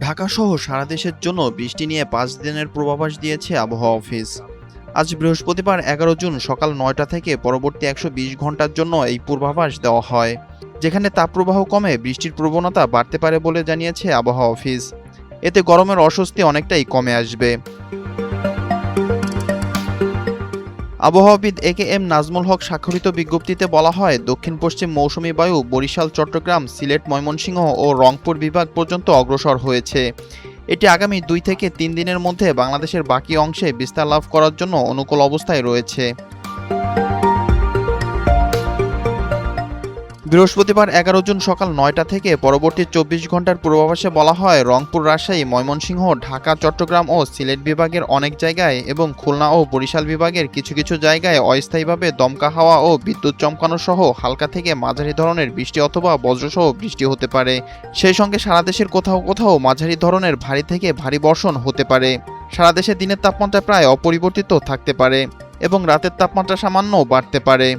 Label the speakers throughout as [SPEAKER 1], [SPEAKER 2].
[SPEAKER 1] ঢাকাসহ সারা দেশের জন্য বৃষ্টি নিয়ে ৫ দিনের পূর্বাভাস দিয়েছে আবহাওয়া অফিস। আজ বৃহস্পতিবার ১১ জুন সকাল ৯টা থেকে পরবর্তী ১২০ ঘন্টার জন্য এই পূর্বাভাস দেওয়া হয়, যেখানে তাপপ্রবাহ কমে বৃষ্টির প্রবণতা বাড়তে পারে বলে জানিয়েছে আবহাওয়া অফিস। এতে গরমের অস্বস্তি অনেকটাই কমে আসবে। আবহাওয়াবিদ এ.কে.এম. নাজমুল হক স্বাক্ষরিত বিজ্ঞপ্তিতে বলা হয়, দক্ষিণ পশ্চিম মৌসুমী বায়ু বরিশাল, চট্টগ্রাম, সিলেট, ময়মনসিংহ ও রংপুর বিভাগ পর্যন্ত অগ্রসর হয়েছে। এটি আগামী ২ থেকে ৩ দিনের মধ্যে বাংলাদেশের বাকি অংশে বিস্তার লাভ করার জন্য অনুকূল অবস্থায় রয়েছে। বৃহস্পতিবার ১১ জুন সকাল ৯টা থেকে পরবর্তী ২৪ ঘন্টার পূর্বাভাসে বলা হয়, রংপুর, রাজশাহী, ময়মনসিংহ, ঢাকা, চট্টগ্রাম ও সিলেট বিভাগের অনেক জায়গায় এবং খুলনা ও বরিশাল বিভাগের কিছু কিছু জায়গায় অস্থায়ীভাবে দমকা হাওয়া ও বিদ্যুৎ চমকানো সহ হালকা থেকে মাঝারি ধরনের বৃষ্টি অথবা বজ্রসহ বৃষ্টি হতে পারে। সেই সঙ্গে সারা দেশের কোথাও কোথাও মাঝারি ধরনের ভারী থেকে ভারী বর্ষণ হতে পারে। সারা দেশে দিনের তাপমাত্রা প্রায় অপরিবর্তিত থাকতে পারে এবং রাতের তাপমাত্রা সামান্য বাড়তে পারে।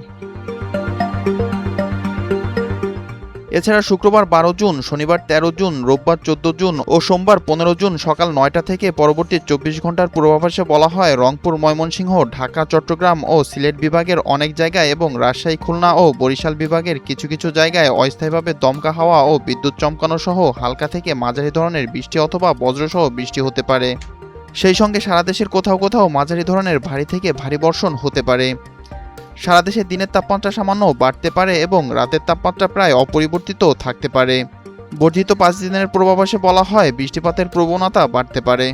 [SPEAKER 1] এছাড়া শুক্রবার ১২ জুন, শনিবার ১৩ জুন, রোববার ১৪ জুন ও সোমবার ১৫ জুন সকাল ৯টা থেকে পরবর্তী ২৪ ঘন্টার পূর্বাভাসে বলা হয়, রংপুর, ময়মনসিংহ, ঢাকা, চট্টগ্রাম ও সিলেট বিভাগের অনেক জায়গায় এবং রাজশাহী, খুলনা ও বরিশাল বিভাগের কিছু কিছু জায়গায় অস্থায়ীভাবে দমকা হাওয়া ও বিদ্যুৎ চমকানো সহ হালকা থেকে মাঝারি ধরনের বৃষ্টি অথবা বজ্রসহ বৃষ্টি হতে পারে। সেই সঙ্গে সারা দেশের কোথাও কোথাও মাঝারি ধরনের ভারী থেকে ভারী বর্ষণ হতে পারে। সারা দেশে দিনের তাপমাত্রা সামান্য বাড়তে পারে এবং রাতের তাপমাত্রা প্রায় অপরিবর্তিত থাকতে পারে। বর্ধিত ৫ দিনের পূর্বাভাসে বলা হয়, বৃষ্টিপাতের প্রবণতা বাড়তে পারে।